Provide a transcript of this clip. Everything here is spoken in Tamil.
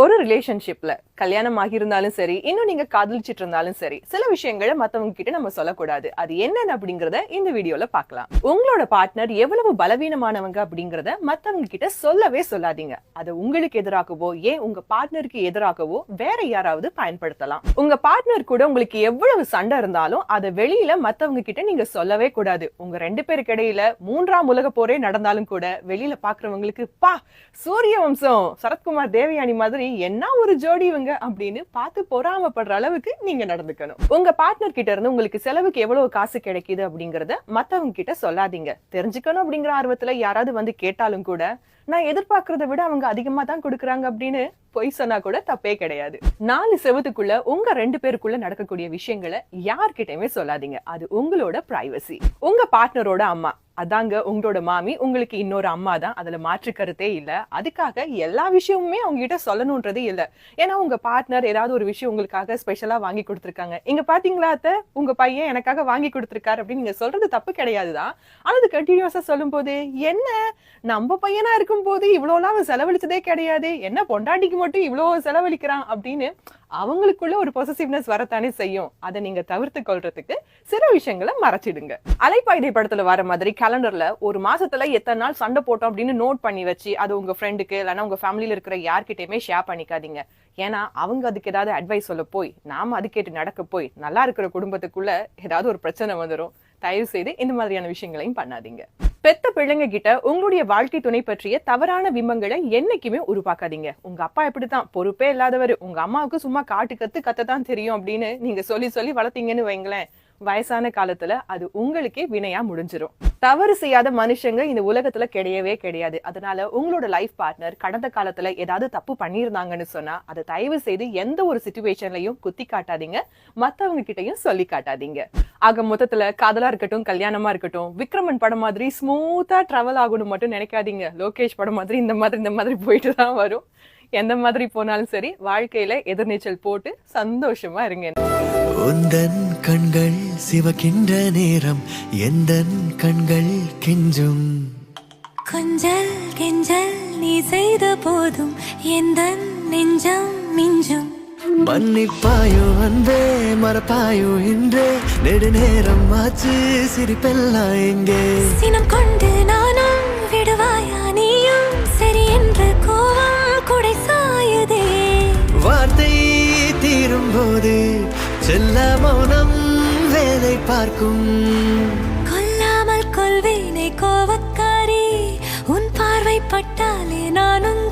ஒரு ரிலேஷன்ஷிப்ல கல்யாணம் ஆகியிருந்தாலும் சரி, இன்னும் நீங்க காதலிச்சிட்டு இருந்தாலும் சரி, சில விஷயங்களை மத்தவங்க கிட்ட நம்ம சொல்லக்கூடாது. அது என்னன்னு அப்படிங்கறத இந்த வீடியோல பார்க்கலாம். உங்களோட பார்ட்னர் எவ்வளவு பலவீனமானவங்க அப்படிங்கறத மத்தவங்க கிட்ட சொல்லவே சொல்லாதீங்க. அதை உங்களுக்கு எதிராகவோ ஏன் உங்க பார்ட்னருக்கு எதிராகவோ வேற யாராவது பயன்படுத்தலாம். உங்க பார்ட்னர் கூட உங்களுக்கு எவ்வளவு சண்டை இருந்தாலும் அதை வெளியில மத்தவங்க கிட்ட நீங்க சொல்லவே கூடாது. உங்க ரெண்டு பேருக்கு இடையில மூன்றாம் உலக போரே நடந்தாலும் கூட வெளியில பாக்குறவங்களுக்கு பா சூரிய வம்சம் சரத்குமார் தேவயானி மாதிரி என்ன ஒரு ஜோடி இவங்க அப்படின்னு பார்த்து பொறாமப்படுற அளவுக்கு நீங்க நடந்துக்கணும். உங்க பார்ட்னர் கிட்ட இருந்து உங்களுக்கு செலவுக்கு எவ்வளவு காசு கிடைக்குது அப்படிங்கறத மத்தவங்க கிட்ட சொல்லாதீங்க. தெரிஞ்சுக்கணும் அப்படிங்கிற ஆர்வத்துல யாராவது வந்து கேட்டாலும் கூட நான் எதிர்பார்க்கறத விட அவங்க அதிகமா தான் கொடுக்கறாங்க அப்படின்னு பொய் சொன்னா கூட தப்பே கிடையாது. 4 செவத்துக்குள்ள உங்க ரெண்டு பேருக்குள்ள நடக்கக்கூடிய விஷயங்களை யார்கிட்டயுமே சொல்லாதீங்க. அது உங்களோட பிரைவசி. உங்க பார்ட்னரோட அம்மா அதாங்க உங்களோட மாமி, உங்களுக்கு இன்னொரு அம்மா தான், அதுல மாற்று கருத்தே இல்ல. அதுக்காக எல்லா விஷயமுமே அவங்க கிட்ட சொல்லணும்ன்றதே இல்ல. ஏன்னா உங்க பார்ட்னர் ஏதாவது ஒரு விஷயம் உங்களுக்காக ஸ்பெஷலா வாங்கி கொடுத்திருக்காங்க, இங்க பாத்தீங்களா அத்தை உங்க பையன் எனக்காக வாங்கி கொடுத்திருக்காரு அப்படின்னு நீங்க சொல்றது தப்பு கிடையாதுதான். ஆனா அது கண்டினியூஸா சொல்லும் போது என்ன நம்ம பையனா இருக்கும் போது இவ்வளவுலாம் அவன் செலவழிச்சதே கிடையாது, என்ன பொண்டாட்டிக்கு மட்டும் இவ்வளவு செலவழிக்கிறான் அப்படின்னு அவங்களுக்குள்ள ஒரு பொசசிவ்னஸ் வரத்தானே செய்யும். அதை நீங்க தவிர்த்து கொள்றதுக்கு சில விஷயங்களை மறைச்சிடுங்க. அலைப்பாய்தை படத்துல வர மாதிரி கேலண்டர்ல ஒரு மாசத்துல எத்தனை நாள் சண்டை போட்டோம் அப்படின்னு நோட் பண்ணி வச்சு அது உங்க ஃப்ரெண்டுக்கு இல்லைன்னா உங்க ஃபேமிலியில இருக்கிற யார்கிட்டயுமே ஷேர் பண்ணிக்காதீங்க. ஏன்னா அவங்க அதுக்கு ஏதாவது அட்வைஸ் சொல்ல போய் நாம அது கேட்டு நடக்க போய் நல்லா இருக்கிற குடும்பத்துக்குள்ள ஏதாவது ஒரு பிரச்சனை வந்துடும். தயவு செய்து இந்த மாதிரியான விஷயங்களையும் பண்ணாதீங்க. பெத்த பிள்ளைங்க கிட்ட உங்களுடைய வாழ்க்கை துணை பற்றிய தவறான பிம்பங்களை என்னைக்குமே உருவாக்காதீங்க. உங்க அப்பா எப்படித்தான் பொறுப்பே இல்லாதவர், உங்க அம்மாவுக்கு சும்மா காட்டு கத்ததான் தெரியும் அப்படின்னு நீங்க சொல்லி சொல்லி வளர்த்தீங்கன்னு வைங்களேன், வயசான காலத்துல அது உங்களுக்கே வினையா முடிஞ்சிரும். தவறு செய்யாத மனுஷங்க இந்த உலகத்துல கிடையவே கிடையாது. அதனால உங்களோட லைஃப் பார்ட்னர் கடந்த காலத்துல ஏதாவது தப்பு பண்ணியிருந்தாங்கன்னு சொன்னா அதை தயவு செய்து எந்த ஒரு சிச்சுவேஷன்லயும் குத்தி காட்டாதீங்க, மத்தவங்க கிட்டையும் சொல்லி காட்டாதீங்க. ஆக மொத்தத்துல காதலா இருக்கட்டும் கல்யாணமா இருக்கட்டும் விக்ரமன் படம் மாதிரி ஸ்மூத்தா டிராவல் ஆகணும் மட்டும் நினைக்காதீங்க. லோகேஷ் படம் மாதிரி இந்த மாதிரி போயிட்டு தான் வரும். எந்த மாதிரி போனாலும் சரி வாழ்க்கையில எதிர்நீச்சல் போட்டு சந்தோஷமா இருங்க. உந்தன் கண்கள் சிவக்கின்ற நேரம் எந்தன் கண்கள் கெஞ்சும், கொஞ்சல் கெஞ்சல் நீ செய்த போதும் எந்தன் நெஞ்சம் மிஞ்சும். மன்னிப்பாயோ அன்பே மறப்பாயோ இன்றே நெடுநேரம் ஆச்சு சிரிப்பெல்லாம் எங்கே. சினம் கொண்டு நானும் விடுவாயா நீயும் சரி என்ற கோவம் குடை சாயுதே. வார்த்தை தீரும் போது செல்ல மௌனம் வேலை பார்க்கும். கொல்லாமல் கொள்வேனே கோவக்காரி, உன் பார்வை பட்டாலே நானும்